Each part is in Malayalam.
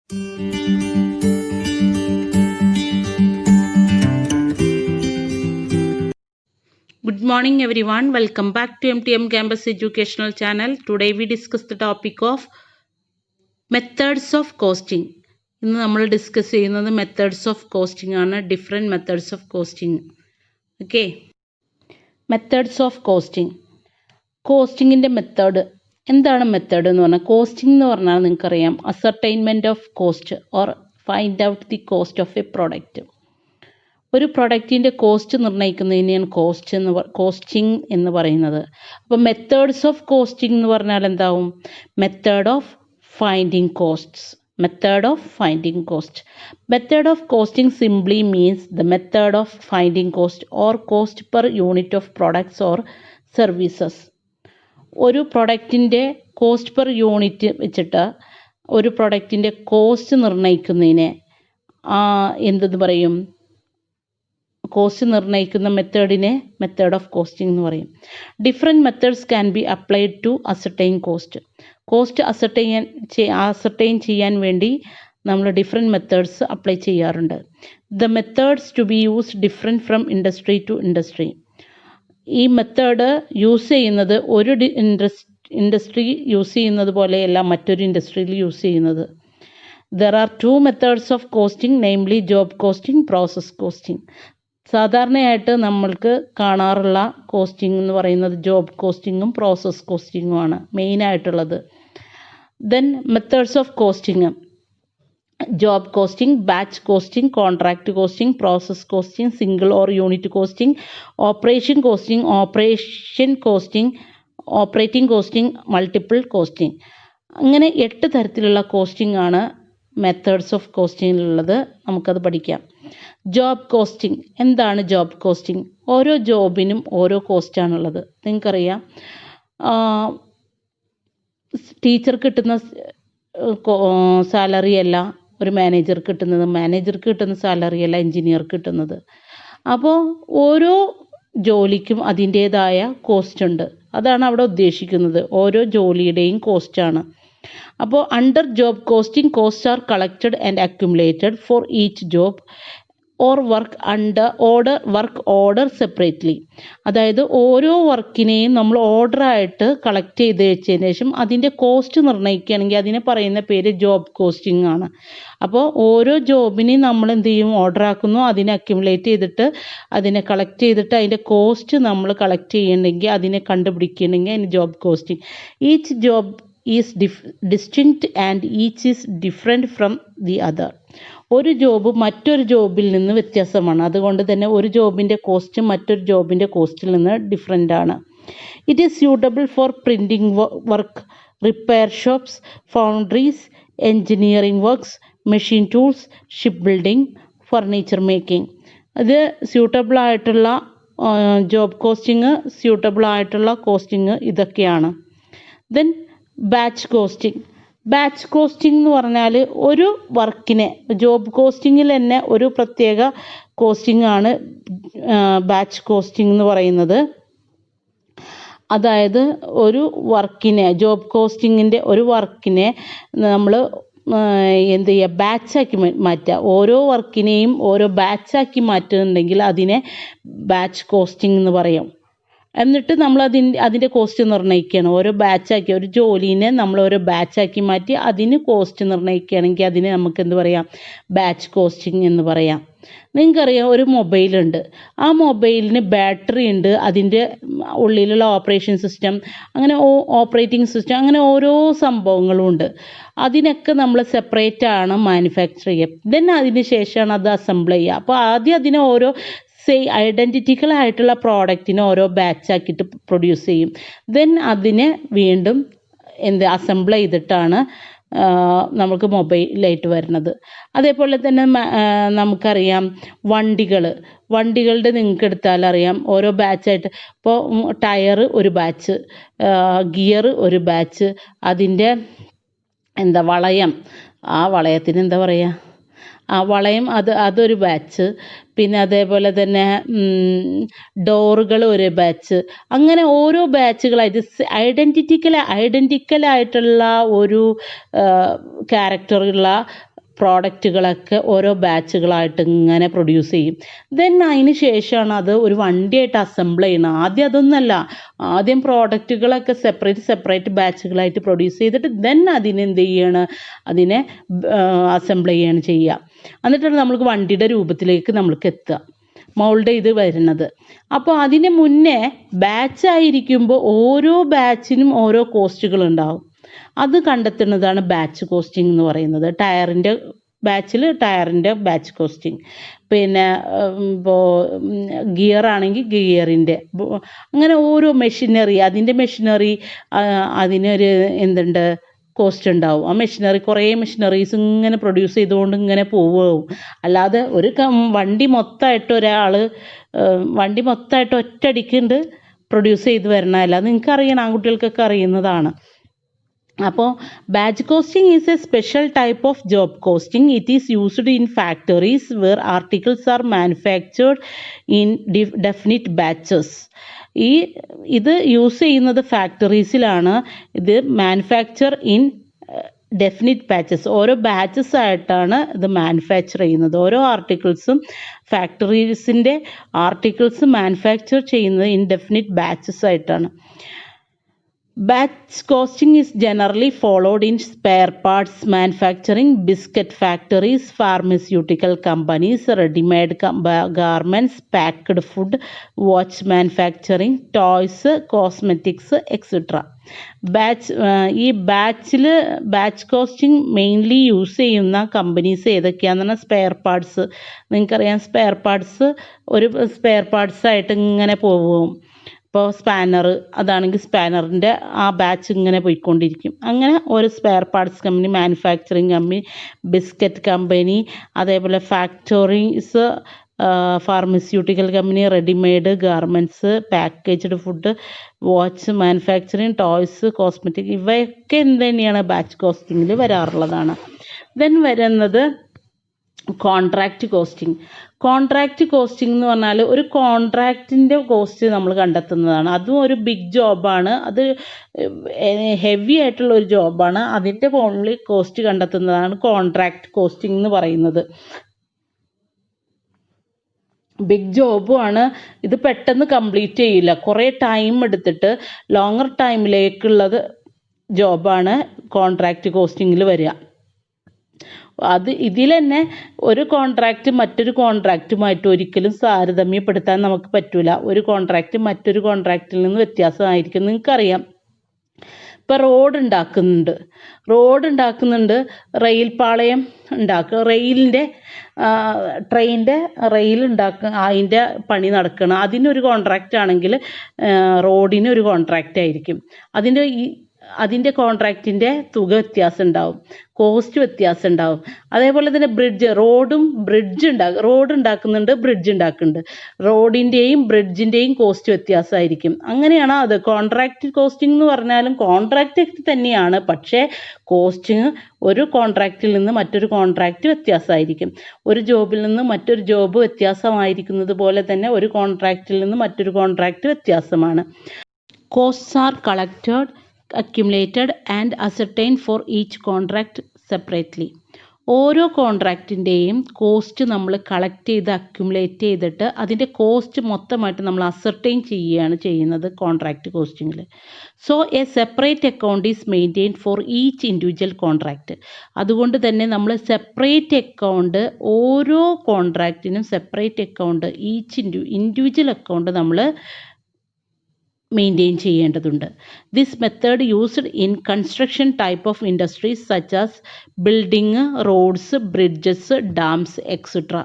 Good morning everyone, welcome back to MTM Campus Educational Channel. Today we discuss the topic of methods of costing. ഇന്ന് നമ്മൾ ഡിസ്കസ് ചെയ്യുന്നത് മെത്തേഡ്സ് ഓഫ് കോസ്റ്റിംഗ് ആണ്. Different methods of costing. Okay, methods of costing. കോസ്റ്റിങ്ങിൻ്റെ മെത്തേഡ് എന്താണ്? മെത്തേഡ് എന്ന് പറഞ്ഞാൽ കോസ്റ്റിംഗ് എന്ന് പറഞ്ഞാൽ നിങ്ങൾക്കറിയാം, ascertainment of cost or find out the cost of a product. ഒരു പ്രൊഡക്റ്റിൻ്റെ കോസ്റ്റ് നിർണ്ണയിക്കുന്നതിനെയാണ് കോസ്റ്റിംഗ് എന്ന് പറയുന്നത്. അപ്പോൾ മെത്തേഡ്സ് ഓഫ് കോസ്റ്റിംഗ് എന്ന് പറഞ്ഞാൽ എന്താവും? Method of finding costs. Method of finding cost. Method of costing simply means the method of finding cost or cost per unit of products or services. ഒരു പ്രൊഡക്റ്റിൻ്റെ കോസ്റ്റ് പെർ യൂണിറ്റ് വെച്ചിട്ട് ഒരു പ്രൊഡക്റ്റിൻ്റെ കോസ്റ്റ് നിർണ്ണയിക്കുന്നതിനെ എന്തെന്ന് പറയും? കോസ്റ്റ് നിർണ്ണയിക്കുന്ന മെത്തേഡിനെ മെത്തേഡ് ഓഫ് കോസ്റ്റിംഗ് എന്ന് പറയും. Different methods can be applied to ascertain cost. Cost ascertain ചെയ്യാൻ വേണ്ടി നമ്മൾ ഡിഫറെൻറ്റ് മെത്തേഡ്സ് അപ്ലൈ ചെയ്യാറുണ്ട്. The methods to be use different from industry to industry. ഈ മെത്തേഡ് യൂസ് ചെയ്യുന്നത് ഒരു ഇൻഡസ്ട്രി യൂസ് ചെയ്യുന്നത് പോലെയല്ല മറ്റൊരു ഇൻഡസ്ട്രിയിൽ യൂസ് ചെയ്യുന്നത്. There are two methods of costing, namely job costing, process costing. സാധാരണയായിട്ട് നമ്മൾക്ക് കാണാറുള്ള കോസ്റ്റിംഗ് എന്ന് പറയുന്നത് ജോബ് കോസ്റ്റിങ്ങും പ്രോസസ് കോസ്റ്റിങ്ങുമാണ് മെയിനായിട്ടുള്ളത്. Then methods of costing: job costing, batch costing, contract costing, process costing, single or unit costing, operation costing, operating costing, multiple costing. അങ്ങനെ 8 തരത്തിലുള്ള കോസ്റ്റിംഗ് ആണ് മെത്തേഡ്സ് ഓഫ് കോസ്റ്റിങ്ങിലുള്ളത്. നമുക്കത് പഠിക്കാം. Job costing. എന്താണ് ജോബ് കോസ്റ്റിംഗ്? ഓരോ ജോബിനും ഓരോ കോസ്റ്റാണുള്ളത്. നിങ്ങൾക്കറിയാം, ടീച്ചർക്ക് കിട്ടുന്ന സാലറി അല്ല ഒരു മാനേജർക്ക് കിട്ടുന്നത്, മാനേജർക്ക് കിട്ടുന്ന സാലറി അല്ല എൻജിനീയർക്ക് കിട്ടുന്നത്. അപ്പോൾ ഓരോ ജോലിക്കും അതിൻ്റേതായ കോസ്റ്റ് ഉണ്ട്. അതാണ് അവിടെ ഉദ്ദേശിക്കുന്നത്. ഓരോ ജോലിയുടെയും കോസ്റ്റാണ്. അപ്പോൾ under job costing, cost are collected and accumulated for each job or work order separately. അതായത് ഓരോ വർക്കിനെയും നമ്മൾ ഓർഡറായിട്ട് കളക്ട് ചെയ്ത് വെച്ചതിന് ശേഷം അതിൻ്റെ കോസ്റ്റ് നിർണ്ണയിക്കുകയാണെങ്കിൽ അതിനെ പറയുന്ന പേര് ജോബ് കോസ്റ്റിംഗ് ആണ്. അപ്പോൾ ഓരോ ജോബിനെയും നമ്മൾ എന്ത് ചെയ്യും? ഓർഡർ ആക്കുന്നു, അതിനെ അക്യുമുലേറ്റ് ചെയ്തിട്ട് അതിനെ കളക്ട് ചെയ്തിട്ട് അതിൻ്റെ കോസ്റ്റ് നമ്മൾ കളക്ട് ചെയ്യണമെങ്കിൽ അതിനെ കണ്ടുപിടിക്കണമെങ്കിൽ അതിന് job costing. Each job is distinct and each is different from the other. ഒരു ജോബ് മറ്റൊരു ജോബിൽ നിന്ന് വ്യത്യാസമാണ്. അതുകൊണ്ട് തന്നെ ഒരു ജോബിൻ്റെ കോസ്റ്റ് മറ്റൊരു ജോബിൻ്റെ കോസ്റ്റിൽ നിന്ന് ഡിഫറെൻ്റ് ആണ്. It is suitable for printing work, repair shops, foundries, engineering works, machine tools, ship building, furniture making. ഇത് സ്യൂട്ടബിളായിട്ടുള്ള ജോബ് കോസ്റ്റിംഗ്, സ്യൂട്ടബിളായിട്ടുള്ള കോസ്റ്റിംഗ് ഇതൊക്കെയാണ്. Then batch costing. Batch costing എന്ന് പറഞ്ഞാൽ ഒരു വർക്കിനെ, ജോബ് കോസ്റ്റിങ്ങിൽ തന്നെ ഒരു പ്രത്യേക കോസ്റ്റിംഗ് ആണ് ബാച്ച് കോസ്റ്റിംഗ് എന്ന് പറയുന്നത്. അതായത് ഒരു വർക്കിനെ, ജോബ് കോസ്റ്റിങ്ങിൻ്റെ ഒരു വർക്കിനെ നമ്മൾ എന്ത് ചെയ്യുക? ബാച്ചാക്കി മാറ്റുക. ഓരോ വർക്കിനെയും ഓരോ ബാച്ചാക്കി മാറ്റുന്നുണ്ടെങ്കിൽ അതിനെ ബാച്ച് കോസ്റ്റിംഗ് എന്ന് പറയും. എന്നിട്ട് നമ്മൾ അതിൻ്റെ കോസ്റ്റ് നിർണ്ണയിക്കുകയാണ്. ഓരോ ബാച്ചാക്കി, ഒരു ജോലീനെ നമ്മൾ ഓരോ ബാച്ചാക്കി മാറ്റി അതിന് കോസ്റ്റ് നിർണ്ണയിക്കുകയാണെങ്കിൽ അതിനെ നമുക്ക് എന്ത് പറയാം? ബാച്ച് കോസ്റ്റിംഗ് എന്ന് പറയാം. നിങ്ങൾക്കറിയാം, ഒരു മൊബൈലുണ്ട്. ആ മൊബൈലിന് ബാറ്ററി ഉണ്ട്, അതിൻ്റെ ഉള്ളിലുള്ള ഓപ്പറേഷൻ സിസ്റ്റം, അങ്ങനെ ഓപ്പറേറ്റിംഗ് സിസ്റ്റം, അങ്ങനെ ഓരോ സംഭവങ്ങളും ഉണ്ട്. അതിനൊക്കെ നമ്മൾ സെപ്പറേറ്റ് ആണ് മാനുഫാക്ചർ ചെയ്യുക. ദെൻ അതിന് ശേഷമാണ് അത് അസംബിൾ ചെയ്യുക. അപ്പോൾ ആദ്യം അതിനെ ഓരോ ഐഡൻറ്റിറ്റിക്കൽ ആയിട്ടുള്ള പ്രോഡക്റ്റിനെ ഓരോ ബാച്ചാക്കിയിട്ട് പ്രൊഡ്യൂസ് ചെയ്യും. ദെൻ അതിനെ വീണ്ടും അസംബിൾ ചെയ്തിട്ടാണ് നമുക്ക് മൊബൈലായിട്ട് വരുന്നത്. അതേപോലെ തന്നെ നമുക്കറിയാം വണ്ടികളുടെ നിങ്ങൾക്ക് എടുത്താൽ അറിയാം, ഓരോ ബാച്ചായിട്ട്. ഇപ്പോൾ ടയർ ഒരു ബാച്ച്, ഗിയർ ഒരു ബാച്ച്, അതിൻ്റെ വളയം, ആ വളയത്തിന് എന്താ പറയുക? ആ വളയം, അതൊരു ബാച്ച്. പിന്നെ അതേപോലെ തന്നെ ഡോറുകൾ ഒരു ബാച്ച്. അങ്ങനെ ഓരോ ബാച്ചുകളായിട്ട് ഐഡൻറ്റിക്കലായിട്ടുള്ള ഒരു ക്യാരക്ടറുള്ള പ്രോഡക്റ്റുകളൊക്കെ ഓരോ ബാച്ചുകളായിട്ട് ഇങ്ങനെ പ്രൊഡ്യൂസ് ചെയ്യും. ദെൻ അതിന് ശേഷമാണ് അത് ഒരു വണ്ടിയായിട്ട് അസംബിൾ ചെയ്യണം. ആദ്യം അതൊന്നല്ല, ആദ്യം പ്രോഡക്റ്റുകളൊക്കെ സെപ്പറേറ്റ് ബാച്ചുകളായിട്ട് പ്രൊഡ്യൂസ് ചെയ്തിട്ട് ദെൻ അതിനെന്ത് ചെയ്യാണ്, അതിനെ അസംബിൾ ചെയ്യാണ് ചെയ്യുക. എന്നിട്ടാണ് നമ്മൾക്ക് വണ്ടിയുടെ രൂപത്തിലേക്ക് നമ്മൾക്ക് എത്തുക, മൗൾഡ് ചെയ്ത് വരുന്നത്. അപ്പോൾ അതിന് മുന്നേ ബാച്ചായിരിക്കുമ്പോൾ ഓരോ ബാച്ചിനും ഓരോ കോസ്റ്റുകളുണ്ടാവും. അത് കണ്ടെത്തുന്നതാണ് ബാച്ച് കോസ്റ്റിംഗ് എന്ന് പറയുന്നത്. ടയറിൻ്റെ ബാച്ച് കോസ്റ്റിംഗ്, പിന്നെ ഇപ്പോൾ ഗിയർ ആണെങ്കിൽ ഗിയറിൻ്റെ, അങ്ങനെ ഓരോ മെഷീനറി അതിനൊരു എന്തുണ്ട്, കോസ്റ്റ് ഉണ്ടാവും. ആ കുറേ മെഷീനറീസ് ഇങ്ങനെ പ്രൊഡ്യൂസ് ചെയ്തുകൊണ്ട് ഇങ്ങനെ പോവും. അല്ലാതെ ഒരു വണ്ടി മൊത്തമായിട്ട് ഒറ്റയടിക്കുണ്ട് പ്രൊഡ്യൂസ് ചെയ്ത് വരണമല്ല. നിങ്ങൾക്കറിയണം, ആൺകുട്ടികൾക്കൊക്കെ അറിയുന്നതാണ്. അപ്പോൾ batch costing is a special type of job costing. It is used in factories where articles are manufactured in definite batches. ഇത് യൂസ് ചെയ്യുന്നത് ഫാക്ടറീസിലാണ്. ഇത് മാനുഫാക്ചർ ഇൻ ഡെഫിനിറ്റ് ബാച്ചസ്, ഓരോ ബാച്ചസ് ആയിട്ടാണ് ഇത് മാനുഫാക്ചർ ചെയ്യുന്നത്. ഓരോ ഫാക്ടറീസിൻ്റെ ആർട്ടിക്കിൾസ് മാനുഫാക്ചർ ചെയ്യുന്നത് ഇൻഡെഫിനിറ്റ് ബാച്ചസ് ആയിട്ടാണ്. Batch costing is generally followed in spare parts manufacturing, biscuit factories, pharmaceutical companies, ready-made garments, packed food, watch manufacturing, toys, cosmetics, etc. ഈ ബാച്ച് കോസ്റ്റിംഗ് മെയിൻലി യൂസ് ചെയ്യുന്ന കമ്പനീസ് ഏതൊക്കെയാണെന്ന് പറഞ്ഞാൽ സ്പെയർ പാർട്സ്. നിങ്ങൾക്കറിയാം, സ്പെയർ പാർട്സ് ആയിട്ട് ഇങ്ങനെ പോകും. ഇപ്പോൾ സ്പാനർ, അതാണെങ്കിൽ സ്പാനറിൻ്റെ ആ ബാച്ച് ഇങ്ങനെ പോയിക്കൊണ്ടിരിക്കും. അങ്ങനെ ഒരു spare parts company, manufacturing company, biscuit company, അതേപോലെ factories, pharmaceutical company, readymade garments, packaged food, watch manufacturing, toys, cosmetic, ഇവയൊക്കെ എന്ത് തന്നെയാണ് ബാച്ച് കോസ്റ്റിങ്ങിൽ വരാറുള്ളതാണ്. ദെൻ വരുന്നത് കോൺട്രാക്റ്റ് കോസ്റ്റിംഗ്. കോൺട്രാക്റ്റ് കോസ്റ്റിംഗ് എന്ന് പറഞ്ഞാൽ ഒരു കോൺട്രാക്റ്റിൻ്റെ കോസ്റ്റ് നമ്മൾ കണ്ടെത്തുന്നതാണ്. അതും ഒരു ബിഗ് ജോബാണ്, അത് ഹെവി ആയിട്ടുള്ള ഒരു ജോബാണ്. അതിൻ്റെ ഓൺലി കോസ്റ്റ് കണ്ടെത്തുന്നതാണ് കോൺട്രാക്റ്റ് കോസ്റ്റിംഗ് എന്ന് പറയുന്നത്. ബിഗ് ജോബുമാണ് ഇത്, പെട്ടെന്ന് കംപ്ലീറ്റ് ചെയ്യില്ല, കുറേ ടൈം എടുത്തിട്ട് ലോങ്ങർ ടൈമിലേക്കുള്ളത് ജോബാണ് കോൺട്രാക്റ്റ് കോസ്റ്റിങ്ങിൽ വരിക. ഇതിൽ തന്നെ ഒരു കോൺട്രാക്റ്റ് മറ്റൊരു കോൺട്രാക്റ്റുമായിട്ട് ഒരിക്കലും താരതമ്യപ്പെടുത്താൻ നമുക്ക് പറ്റില്ല. ഒരു കോൺട്രാക്റ്റ് മറ്റൊരു കോൺട്രാക്റ്റിൽ നിന്ന് വ്യത്യാസമായിരിക്കും. നിങ്ങൾക്കറിയാം, ഇപ്പോൾ റോഡ് ഉണ്ടാക്കുന്നുണ്ട്, റെയിൽ പാളയം ഉണ്ടാക്കുക, ട്രെയിനിൻ്റെ റെയിൽ ഉണ്ടാക്കുക, അതിൻ്റെ പണി നടക്കണം. അതിനൊരു കോൺട്രാക്റ്റ് ആണെങ്കിൽ റോഡിന് ഒരു കോൺട്രാക്റ്റ് ആയിരിക്കും. അതിൻ്റെ കോൺട്രാക്റ്റിൻ്റെ തുക വ്യത്യാസം ഉണ്ടാവും, കോസ്റ്റ് വ്യത്യാസം ഉണ്ടാവും. അതേപോലെ തന്നെ റോഡ് ഉണ്ടാക്കുന്നുണ്ട്, ബ്രിഡ്ജ് ഉണ്ടാക്കുന്നുണ്ട്. റോഡിൻ്റെയും ബ്രിഡ്ജിൻ്റെയും കോസ്റ്റ് വ്യത്യാസമായിരിക്കും. അങ്ങനെയാണ് അത്. കോൺട്രാക്റ്റ് കോസ്റ്റിംഗ് എന്ന് പറഞ്ഞാലും കോൺട്രാക്റ്റ് തന്നെയാണ്, പക്ഷേ കോസ്റ്റിങ് ഒരു കോൺട്രാക്റ്റിൽ നിന്ന് മറ്റൊരു കോൺട്രാക്റ്റ് വ്യത്യാസമായിരിക്കും. ഒരു ജോബിൽ നിന്ന് മറ്റൊരു ജോബ് വ്യത്യാസമായിരിക്കുന്നത് പോലെ തന്നെ ഒരു കോൺട്രാക്റ്റിൽ നിന്ന് മറ്റൊരു കോൺട്രാക്റ്റ് വ്യത്യാസമാണ്. Costs are collected, accumulated and ascertained for each contract separately. ഓരോ കോൺട്രാക്റ്റിൻ്റെയും കോസ്റ്റ് നമ്മൾ കളക്ട് ചെയ്ത് അക്യുമുലേറ്റ് ചെയ്തിട്ട് അതിൻ്റെ കോസ്റ്റ് മൊത്തമായിട്ട് നമ്മൾ അസർട്ടൈൻ ചെയ്യുകയാണ് ചെയ്യുന്നത് കോൺട്രാക്റ്റ് കോസ്റ്റിങ്ങിൽ. So a separate account is maintained for each individual contract. അതുകൊണ്ട് തന്നെ നമ്മൾ സെപ്പറേറ്റ് അക്കൗണ്ട്, ഓരോ കോൺട്രാക്റ്റിനും സെപ്പറേറ്റ് അക്കൗണ്ട്, ഇൻഡിവിജ്വൽ അക്കൗണ്ട് നമ്മൾ മെയിൻറ്റെയിൻ ചെയ്യേണ്ടതുണ്ട്. This method used in construction type of industries such as building, roads, bridges, dams, etcetera.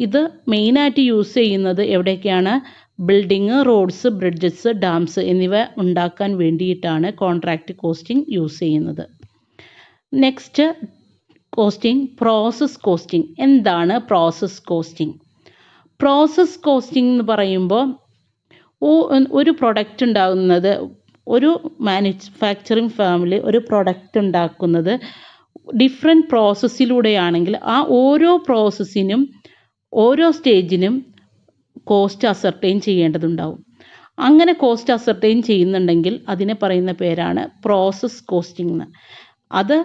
ഇത് മെയിനായിട്ട് യൂസ് ചെയ്യുന്നത് എവിടെയൊക്കെയാണ്? ബിൽഡിങ്, റോഡ്സ്, ബ്രിഡ്ജസ്, ഡാംസ് എന്നിവ ഉണ്ടാക്കാൻ വേണ്ടിയിട്ടാണ് കോൺട്രാക്റ്റ് കോസ്റ്റിംഗ് യൂസ് ചെയ്യുന്നത്. Next costing, process costing. എന്താണ് പ്രോസസ് കോസ്റ്റിംഗ്? പ്രോസസ് കോസ്റ്റിംഗ് എന്ന് പറയുമ്പോൾ ഒരു പ്രൊഡക്റ്റ് ഉണ്ടാകുന്നത്, ഒരു മാനുഫാക്ചറിങ് ഫേമിൽ ഒരു പ്രൊഡക്റ്റ് ഉണ്ടാക്കുന്നത് ഡിഫറെൻറ്റ് പ്രോസസ്സിലൂടെയാണെങ്കിൽ ആ ഓരോ പ്രോസസ്സിനും ഓരോ സ്റ്റേജിനും കോസ്റ്റ് അസർട്ടൈൻ ചെയ്യേണ്ടതുണ്ടാവും. അങ്ങനെ കോസ്റ്റ് അസർട്ടൈൻ ചെയ്യുന്നുണ്ടെങ്കിൽ അതിനെ പറയുന്ന പേരാണ് പ്രോസസ് കോസ്റ്റിംഗ് എന്ന്. അത്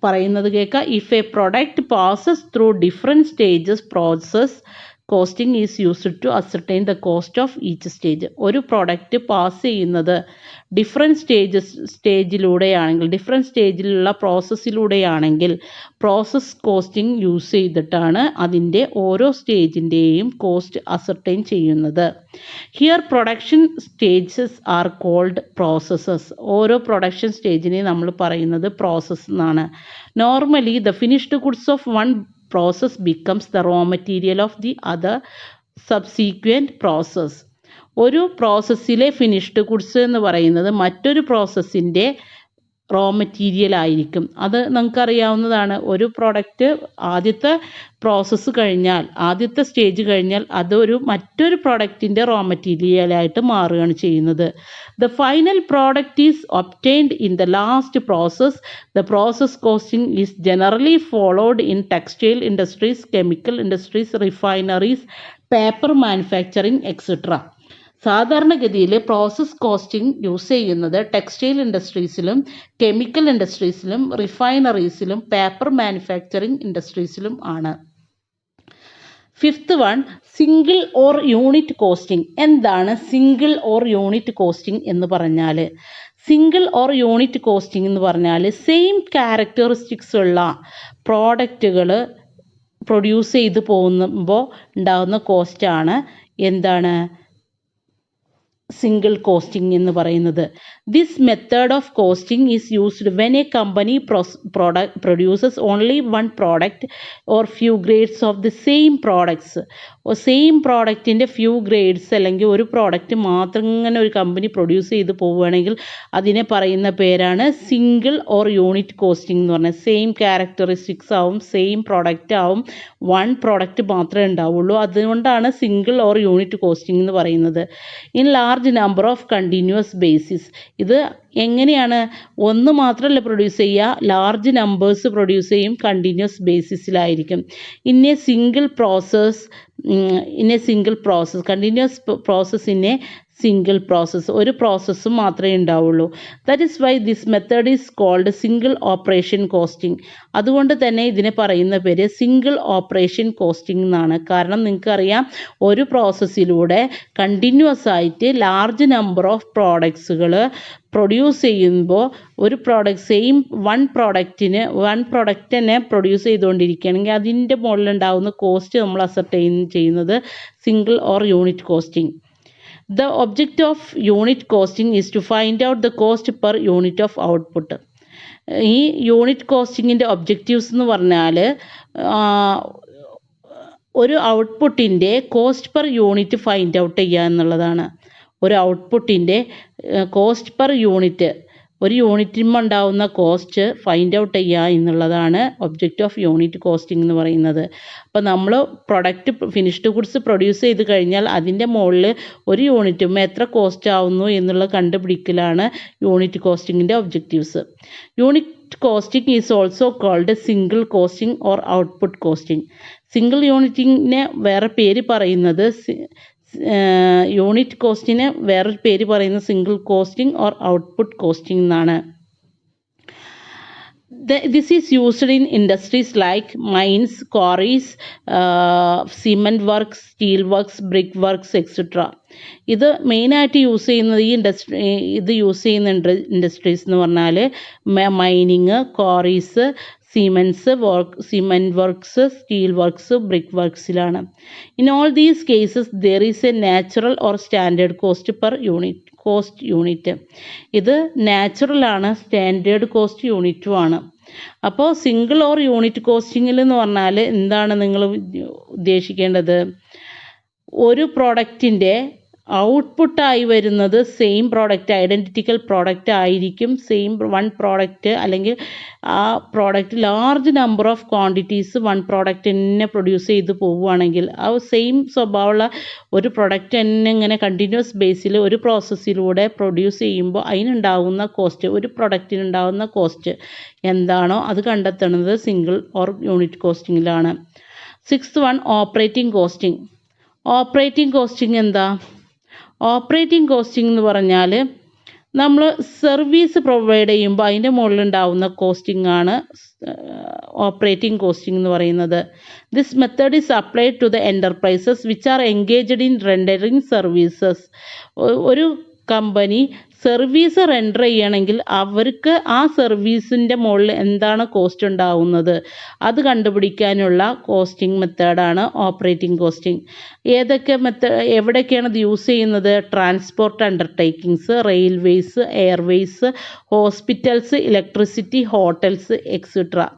പറയുന്നത് കേൾക്കുക. If a product passes through different stages process costing is used to ascertain the cost of each stage. ഒരു പ്രൊഡക്റ്റ് പാസ് ചെയ്യുന്നത് ഡിഫറെൻറ്റ് സ്റ്റേജിലൂടെയാണെങ്കിൽ, ഡിഫറെൻറ്റ് സ്റ്റേജിലുള്ള പ്രോസസ്സിലൂടെയാണെങ്കിൽ പ്രോസസ് കോസ്റ്റിംഗ് യൂസ് ചെയ്തിട്ടാണ് അതിൻ്റെ ഓരോ സ്റ്റേജിൻ്റെയും കോസ്റ്റ് അസർട്ടൈൻ ചെയ്യുന്നത്. Here production stages are called processes. ഓരോ പ്രൊഡക്ഷൻ സ്റ്റേജിനെ നമ്മൾ പറയുന്നത് പ്രോസസ് എന്നാണ്. Normally the finished goods of one process becomes the raw material of the other subsequent process. ഒരു പ്രോസസ്സിലെ ഫിനിഷ്ഡ് ഗുഡ്സ് എന്ന് പറയുന്നത് മറ്റൊരു പ്രോസസ്സിൻ്റെ റോ മെറ്റീരിയൽ ആയിരിക്കും. അത് നമുക്കറിയാവുന്നതാണ്. ഒരു പ്രോഡക്റ്റ് ആദ്യത്തെ പ്രോസസ്സ് കഴിഞ്ഞാൽ, ആദ്യത്തെ സ്റ്റേജ് കഴിഞ്ഞാൽ അതൊരു മറ്റൊരു പ്രോഡക്റ്റിൻ്റെ റോ മെറ്റീരിയലായിട്ട് മാറുകയാണ് ചെയ്യുന്നത്. The final product is obtained in the last process. The process costing is generally followed in textile industries, chemical industries, refineries, paper manufacturing etcetera. സാധാരണഗതിയിൽ പ്രോസസ് കോസ്റ്റിംഗ് യൂസ് ചെയ്യുന്നത് ടെക്സ്റ്റൈൽ ഇൻഡസ്ട്രീസിലും, കെമിക്കൽ ഇൻഡസ്ട്രീസിലും, റിഫൈനറീസിലും, പേപ്പർ മാനുഫാക്ചറിങ് ഇൻഡസ്ട്രീസിലും ആണ്. Fifth one, single or unit costing. എന്താണ് സിംഗിൾ ഓർ യൂണിറ്റ് കോസ്റ്റിംഗ് എന്ന് പറഞ്ഞാൽ? സിംഗിൾ ഓർ യൂണിറ്റ് കോസ്റ്റിംഗ് എന്ന് പറഞ്ഞാൽ സെയിം ക്യാരക്ടറിസ്റ്റിക്സ് ഉള്ള പ്രോഡക്റ്റുകൾ പ്രൊഡ്യൂസ് ചെയ്ത് പോകുമ്പോൾ ഉണ്ടാകുന്ന കോസ്റ്റാണ് എന്താണ് സിംഗിൾ കോസ്റ്റിംഗ് എന്ന് പറയുന്നത്. This method of costing is used when a company produces only one product or few grades of the same products. Same പ്രോഡക്റ്റിൻ്റെ ഫ്യൂ ഗ്രേഡ്സ് അല്ലെങ്കിൽ ഒരു പ്രോഡക്റ്റ് മാത്രം ഇങ്ങനെ ഒരു കമ്പനി പ്രൊഡ്യൂസ് ചെയ്ത് പോവുകയാണെങ്കിൽ അതിനെ പറയുന്ന പേരാണ് സിംഗിൾ ഓർ യൂണിറ്റ് കോസ്റ്റിംഗ് എന്ന് പറഞ്ഞാൽ. സെയിം ക്യാരക്ടറിസ്റ്റിക്സ് ആവും, സെയിം പ്രോഡക്റ്റ് ആവും, വൺ പ്രോഡക്റ്റ് മാത്രമേ ഉണ്ടാവുള്ളൂ. അതുകൊണ്ടാണ് സിംഗിൾ ഓർ യൂണിറ്റ് കോസ്റ്റിംഗ് എന്ന് പറയുന്നത്. In large number of continuous basis. ഇത് എങ്ങനെയാണ്? ഒന്ന് മാത്രമല്ല പ്രൊഡ്യൂസ് ചെയ്യുക, ലാർജ് നമ്പേഴ്സ് പ്രൊഡ്യൂസ് ചെയ്യും, കണ്ടിന്യൂസ് ബേസിസിലായിരിക്കും. In a single process continuous process in a single process. ഒരു പ്രോസസ്സ് മാത്രമേ ഉണ്ടാവുള്ളൂ. That is why this method is called single operation costing. അതുകൊണ്ട് തന്നെ ഇതിനെ പറയുന്ന പേര് സിംഗിൾ ഓപ്പറേഷൻ കോസ്റ്റിംഗ് എന്നാണ്. കാരണം നിങ്ങൾക്കറിയാം, ഒരു പ്രോസസ്സിലൂടെ കണ്ടിന്യൂസ് ആയിട്ട് ലാർജ് നമ്പർ ഓഫ് പ്രോഡക്ട്സുകൾ പ്രൊഡ്യൂസ് ചെയ്യുമ്പോൾ ഒരു സെയിം വൺ പ്രോഡക്റ്റ് തന്നെ പ്രൊഡ്യൂസ് ചെയ്തുകൊണ്ടിരിക്കുകയാണെങ്കിൽ അതിൻ്റെ മുകളിലുണ്ടാകുന്ന കോസ്റ്റ് നമ്മൾ അസർട്ടൈൻ ചെയ്യുന്നത് single or unit costing. The object of unit costing is to find out the cost per unit of output. ഈ യൂണിറ്റ് കോസ്റ്റിങ്ങിൻ്റെ ഒബ്ജക്റ്റീവ്സ് എന്ന് പറഞ്ഞാൽ ഒരു ഔട്ട്പുട്ടിൻ്റെ cost per unit find out ചെയ്യുക എന്നുള്ളതാണ്. ഒരു ഔട്ട്പുട്ടിൻ്റെ കോസ്റ്റ് പെർ യൂണിറ്റ്, ഒരു യൂണിറ്റിന് ഉണ്ടാവുന്ന കോസ്റ്റ് ഫൈൻഡ് ഔട്ട് ചെയ്യുക എന്നുള്ളതാണ് ഒബ്ജക്റ്റ് ഓഫ് യൂണിറ്റ് കോസ്റ്റിംഗ് എന്ന് പറയുന്നത്. അപ്പോൾ നമ്മൾ പ്രൊഡക്റ്റ് ഫിനിഷ്ഡ് ഗുഡ്സ് പ്രൊഡ്യൂസ് ചെയ്ത് കഴിഞ്ഞാൽ അതിൻ്റെ മുകളിൽ ഒരു യൂണിറ്റും എത്ര കോസ്റ്റ് ആവുന്നു എന്നുള്ള കണ്ടുപിടിക്കലാണ് യൂണിറ്റ് കോസ്റ്റിങ്ങിൻ്റെ objectives. Unit costing is also called single costing or output costing. Single യൂണിറ്റിനെ വേറെ പേര് പറയുന്നത് യൂണിറ്റ് കോസ്റ്റിന് വേറൊരു പേര് പറയുന്നത് single costing or output costing എന്നാണ്. This is used in industries like mines, quarries, cement works, steel works, brick works, etc. ഇത് മെയിനായിട്ട് യൂസ് ചെയ്യുന്നത് ഇൻഡസ്ട്രീസ് എന്ന് പറഞ്ഞാൽ mining, quarries, cement works, steel works, brick വർക്ക്സിലാണ്. In all these cases there is a natural or standard cost per unit. ഇത് നാച്ചുറലാണ്, സ്റ്റാൻഡേർഡ് കോസ്റ്റ് യൂണിറ്റുമാണ്. അപ്പോൾ സിംഗിൾ ഓർ യൂണിറ്റ് കോസ്റ്റിങ്ങിൽ എന്ന് പറഞ്ഞാൽ എന്താണ് നിങ്ങൾ ഉദ്ദേശിക്കേണ്ടത്? ഒരു പ്രോഡക്റ്റിൻ്റെ ഔട്ട്പുട്ടായി വരുന്നത് സെയിം പ്രോഡക്റ്റ്, ഐഡൻറ്റിറ്റിക്കൽ പ്രോഡക്റ്റ് ആയിരിക്കും. സെയിം വൺ പ്രോഡക്റ്റ് അല്ലെങ്കിൽ ആ product large number of quantities one product തന്നെ പ്രൊഡ്യൂസ് ചെയ്ത് പോവുകയാണെങ്കിൽ ആ സെയിം സ്വഭാവമുള്ള ഒരു പ്രോഡക്റ്റ് തന്നെ ഇങ്ങനെ കണ്ടിന്യൂസ് ബേസിൽ ഒരു പ്രോസസ്സിലൂടെ പ്രൊഡ്യൂസ് ചെയ്യുമ്പോൾ അതിനുണ്ടാകുന്ന കോസ്റ്റ്, ഒരു പ്രൊഡക്റ്റിനുണ്ടാകുന്ന കോസ്റ്റ് എന്താണോ അത് കണ്ടെത്തുന്നത് സിംഗിൾ ഓർ യൂണിറ്റ് കോസ്റ്റിങ്ങിലാണ്. Sixth one, operating costing. Operating costing എന്താ? ഓപ്പറേറ്റിംഗ് കോസ്റ്റിംഗ് എന്ന് പറഞ്ഞാൽ നമ്മൾ സർവീസ് പ്രൊവൈഡ് ചെയ്യുമ്പോൾ അതിൻ്റെ മുകളിലുണ്ടാവുന്ന കോസ്റ്റിംഗ് ആണ് ഓപ്പറേറ്റിംഗ് കോസ്റ്റിംഗ് എന്ന് പറയുന്നത്. This method is applied to the enterprises which are engaged in rendering services. ഒരു കമ്പനി സർവീസ് റെൻഡർ ചെയ്യണമെങ്കിൽ അവർക്ക് ആ സർവീസിൻ്റെ മുകളിൽ എന്താണ് കോസ്റ്റ് ഉണ്ടാവുന്നത് അത് കണ്ടുപിടിക്കാനുള്ള കോസ്റ്റിംഗ് മെത്തേഡാണ് ഓപ്പറേറ്റിംഗ് കോസ്റ്റിംഗ്. എവിടെയൊക്കെയാണ് ഇത് യൂസ് ചെയ്യുന്നത്? Transport undertakings, railways, Airways, hospitals, electricity, hotels etcetera.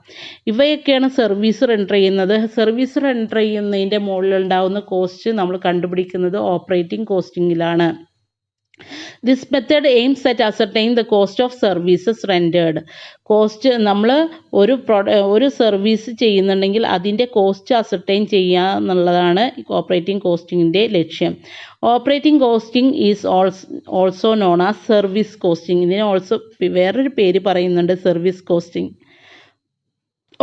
ഇവയൊക്കെയാണ് സർവീസ് റെൻഡർ ചെയ്യുന്നത്. സർവീസ് റെൻഡർ ചെയ്യുന്നതിൻ്റെ മുകളിലുണ്ടാവുന്ന കോസ്റ്റ് നമ്മൾ കണ്ടുപിടിക്കുന്നത് operating കോസ്റ്റിങ്ങിലാണ്. This method aims at ascertaining the cost of services rendered. Cost നമ്മൾ ഒരു സർവീസ് ചെയ്യുന്നുണ്ടെങ്കിൽ അതിൻ്റെ കോസ്റ്റ് അസർട്ടൈൻ ചെയ്യുക എന്നുള്ളതാണ് ഓപ്പറേറ്റിംഗ് കോസ്റ്റിങ്ങിൻ്റെ ലക്ഷ്യം. Operating costing is also known as service costing. ഇതിന് ഓൾസോ വേറൊരു പേര് പറയുന്നുണ്ട്, സർവീസ് കോസ്റ്റിംഗ്.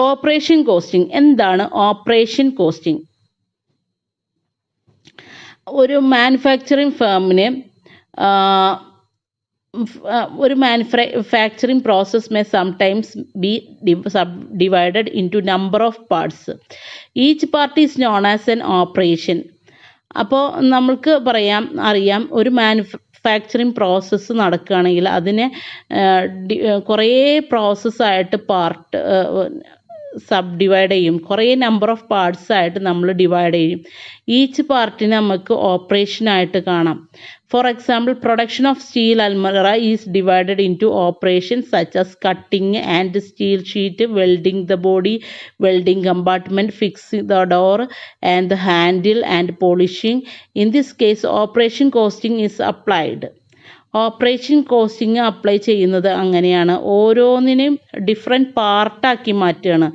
Operation costing. എന്താണ് ഓപ്പറേഷൻ കോസ്റ്റിംഗ്? ഒരു മാനുഫാക്ചറിങ് ഫേമിന് ഒരു manufacturing process may sometimes be subdivided into number of parts. Each part is known as an operation. അപ്പോൾ നമ്മൾക്ക് അറിയാം ഒരു മാനുഫാക്ചറിങ് പ്രോസസ്സ് നടക്കുകയാണെങ്കിൽ അതിനെ കുറേ പ്രോസസ്സായിട്ട് സബ്ഡിവൈഡ് ചെയ്യും. കുറേ നമ്പർ ഓഫ് പാർട്സ് ആയിട്ട് നമ്മൾ ഡിവൈഡ് ചെയ്യും. ഈച്ച് പാർട്ടിനെ നമുക്ക് ഓപ്പറേഷനായിട്ട് കാണാം. For example, production of steel അൽമറ is divided into operations such as cutting and steel sheet, welding the body, welding compartment, fixing the door and the handle and polishing. In this case operation costing is applied. Operation costing apply ചെയ്യുന്നത് അങ്ങനെയാണ്. ഓരോന്നിനെയും ഡിഫറെൻറ്റ് പാർട്ടാക്കി മാറ്റുകയാണ്.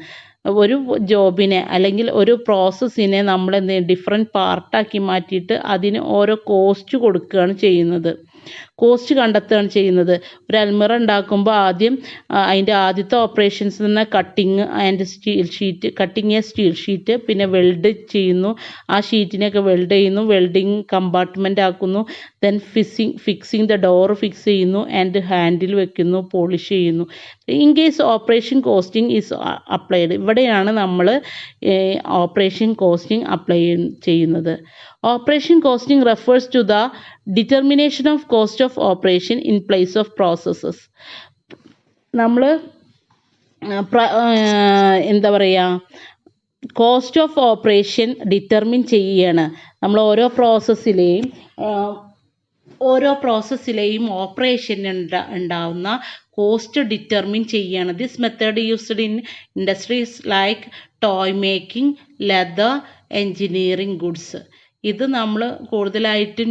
ഒരു ജോബിനെ അല്ലെങ്കിൽ ഒരു പ്രോസസ്സിനെ നമ്മൾ ഡിഫറെൻറ്റ് പാർട്ടാക്കി മാറ്റിയിട്ട് അതിന് ഓരോ കോസ്റ്റ് കൊടുക്കുകയാണ് ചെയ്യുന്നത്. കോസ്റ്റ് കണ്ടെത്തുകയാണ് ചെയ്യുന്നത്. ഒരു അൽമിറ ഉണ്ടാക്കുമ്പോൾ ആദ്യം അതിൻ്റെ ആദ്യത്തെ ഓപ്പറേഷൻസ് തന്നെ cutting and steel sheet, cutting steel sheet, പിന്നെ വെൽഡ് ചെയ്യുന്നു, ആ ഷീറ്റിനെയൊക്കെ വെൽഡ് ചെയ്യുന്നു, വെൽഡിങ് കമ്പാർട്ട്മെൻ്റ് ആക്കുന്നു, then fixing the door fix ചെയ്യുന്നു, ആൻഡ് ഹാൻഡിൽ വെക്കുന്നു, പോളിഷ് ചെയ്യുന്നു. In case operation costing is applied. ഇവിടെയാണ് നമ്മൾ ഓപ്പറേഷൻ കോസ്റ്റിംഗ് അപ്ലൈ ചെയ്യുന്നത്. Operation costing refers to the determination of cost of operation in place of processes. നമ്മൾ എന്താ പറയുക, കോസ്റ്റ് ഓഫ് ഓപ്പറേഷൻ ഡിറ്റർമിൻ ചെയ്യുകയാണ്. നമ്മൾ ഓരോ പ്രോസസ്സിലെയും ഓപ്പറേഷൻ ഉണ്ടാവുന്ന കോസ്റ്റ് ഡിറ്റർമിൻ ചെയ്യുകയാണ്. This method used in industries like toy making, leather, engineering goods. ഇത് നമ്മൾ കൂടുതലായിട്ടും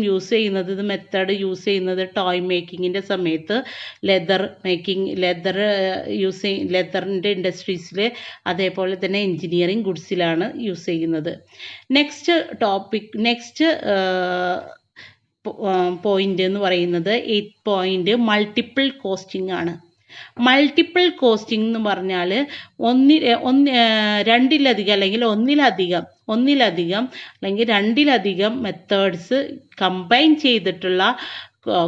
മെത്തേഡ് യൂസ് ചെയ്യുന്നത് ടോയ് മേക്കിങ്ങിൻ്റെ സമയത്ത്, ലെതറിൻ്റെ ഇൻഡസ്ട്രീസിൽ, അതേപോലെ തന്നെ എൻജിനീയറിംഗ് ഗുഡ്സിലാണ് യൂസ് ചെയ്യുന്നത്. നെക്സ്റ്റ് പോയിന്റ് എന്ന് പറയുന്നത് 8th പോയിന്റ് മൾട്ടിപ്പിൾ കോസ്റ്റിംഗ് ആണ്. മൾട്ടിപ്പിൾ കോസ്റ്റിംഗ് എന്ന് പറഞ്ഞാൽ രണ്ടിലധികം അല്ലെങ്കിൽ ഒന്നിലധികം അല്ലെങ്കിൽ രണ്ടിലധികം മെത്തേഡ്സ് കമ്പൈൻ ചെയ്തിട്ടുള്ള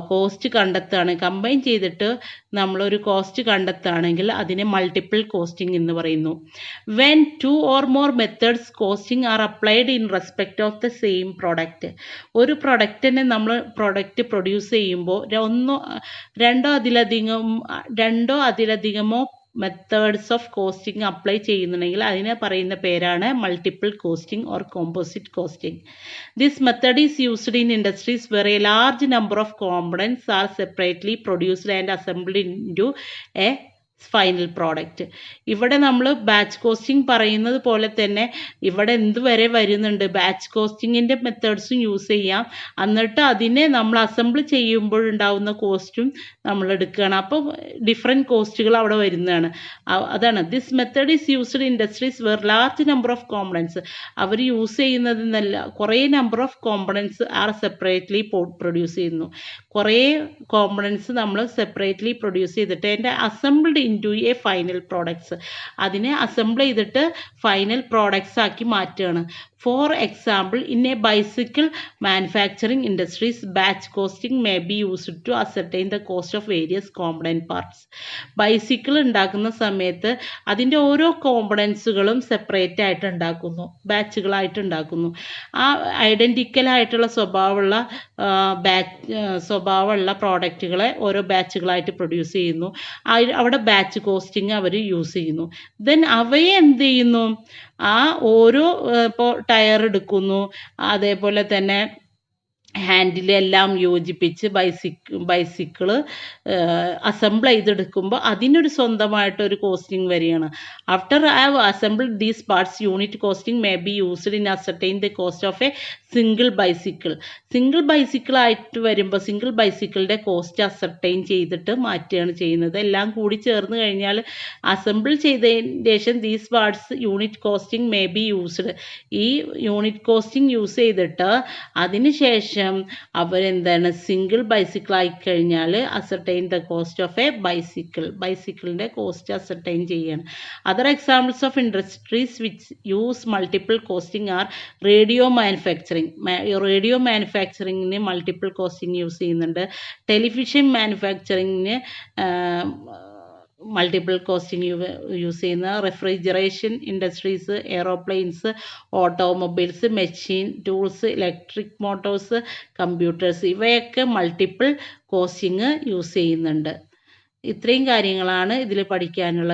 കോസ്റ്റ് കണ്ടെത്തുകയാണ്. കമ്പൈൻ ചെയ്തിട്ട് നമ്മളൊരു കോസ്റ്റ് കണ്ടെത്തുകയാണെങ്കിൽ അതിനെ മൾട്ടിപ്പിൾ കോസ്റ്റിംഗ് എന്ന് പറയുന്നു. When 2 or more methods costing R applied in respect of the same product. ഒരു പ്രൊഡക്റ്റിനെ നമ്മൾ പ്രൊഡ്യൂസ് ചെയ്യുമ്പോൾ രണ്ടോ അതിലധികമോ മെത്തേഡ്സ് ഓഫ് കോസ്റ്റിംഗ് അപ്ലൈ ചെയ്യുന്നുണ്ടെങ്കിൽ അതിനെ പറയുന്ന പേരാണ് multiple costing or composite costing. This method is used in industries where a large number of components are separately produced and assembled into a final product. ഇവിടെ നമ്മൾ ബാച്ച് കോസ്റ്റിംഗ് പറയുന്നത് പോലെ തന്നെ ഇവിടെ എന്തുവരെ വരുന്നുണ്ട്, ബാച്ച് കോസ്റ്റിങ്ങിൻ്റെ മെത്തേഡ്സും യൂസ് ചെയ്യാം. എന്നിട്ട് അതിനെ നമ്മൾ അസംബിൾ ചെയ്യുമ്പോഴുണ്ടാവുന്ന കോസ്റ്റും നമ്മൾ എടുക്കുകയാണ്. അപ്പോൾ ഡിഫറെൻറ്റ് കോസ്റ്റുകൾ അവിടെ വരുന്നതാണ്. അതാണ് this method is used in industries where large number of components. അവർ യൂസ് ചെയ്യുന്നതെന്നല്ല, കുറേ number of components are separately produce ചെയ്യുന്നു. കുറേ കോമ്പണൻസ് നമ്മൾ സെപ്പറേറ്റ്ലി പ്രൊഡ്യൂസ് ചെയ്തിട്ട് അതിൻ്റെ assembled into a final products, അതിനെ അസംബിൾ ചെയ്തിട്ട് ഫൈനൽ പ്രോഡക്ട്സ് ആക്കി മാറ്റുകയാണ്. For example, in a bicycle manufacturing industries, batch costing may be used to ascertain the cost of various component parts. Bicycle ഉണ്ടാക്കുന്ന സമയത്ത് അതിൻ്റെ ഓരോ കോമ്പണൻസുകളും സെപ്പറേറ്റ് ആയിട്ട് ഉണ്ടാക്കുന്നു, ബാച്ചുകളായിട്ട് ഉണ്ടാക്കുന്നു. ആ ഐഡൻറ്റിക്കലായിട്ടുള്ള സ്വഭാവമുള്ള പ്രോഡക്റ്റുകളെ ഓരോ ബാച്ചുകളായിട്ട് പ്രൊഡ്യൂസ് ചെയ്യുന്നു. അവിടെ ബാച്ച് കോസ്റ്റിംഗ് അവർ യൂസ് ചെയ്യുന്നു. ദെൻ അവയെ എന്ത് ചെയ്യുന്നു, ആ ഓരോ ഇപ്പോൾ ടയർ എടുക്കുന്നു, അതേപോലെ തന്നെ ഹാൻഡിലെല്ലാം യോജിപ്പിച്ച് ബൈസിക്കിള് അസംബിൾ ചെയ്തെടുക്കുമ്പോൾ അതിനൊരു സ്വന്തമായിട്ടൊരു കോസ്റ്റിംഗ് വരികയാണ്. After I have assembled these parts, unit costing may be used in ascertain the cost of A single bicycle ആയിട്ട് വരുമ്പോൾ സിംഗിൾ ബൈസിക്കിളിൻ്റെ കോസ്റ്റ് അസർട്ടൈൻ ചെയ്തിട്ട് മാറ്റുകയാണ് ചെയ്യുന്നത്. എല്ലാം കൂടി ചേർന്ന് കഴിഞ്ഞാൽ അസംബിൾ ചെയ്തതിന് ശേഷം these parts unit costing may be used, ഈ യൂണിറ്റ് കോസ്റ്റിംഗ് യൂസ് ചെയ്തിട്ട് അതിന് ശേഷം അവരെന്താണ് സിംഗിൾ ബൈസിക്കിൾ ആയിക്കഴിഞ്ഞാൽ ascertain the cost of a ബൈസിക്കിളിൻ്റെ കോസ്റ്റ് അസർട്ടൈൻ ചെയ്യണം. Other examples of industries which use multiple costing are radio മാനുഫാക്ചറിങ്ങിന് മൾട്ടിപ്പിൾ കോസ്റ്റിംഗ് യൂസ് ചെയ്യുന്നുണ്ട്. ടെലിവിഷൻ മാനുഫാക്ചറിങ്ങിന് മൾട്ടിപ്പിൾ കോസ്റ്റിംഗ് യൂസ് ചെയ്യുന്ന, refrigeration industries, aeroplanes, automobiles, machine tools, electric motors, computers, ഇവയൊക്കെ മൾട്ടിപ്പിൾ കോസ്റ്റിംഗ് യൂസ് ചെയ്യുന്നുണ്ട്. ഇത്രയും കാര്യങ്ങളാണ് ഇതിൽ പഠിക്കാനുള്ളത്.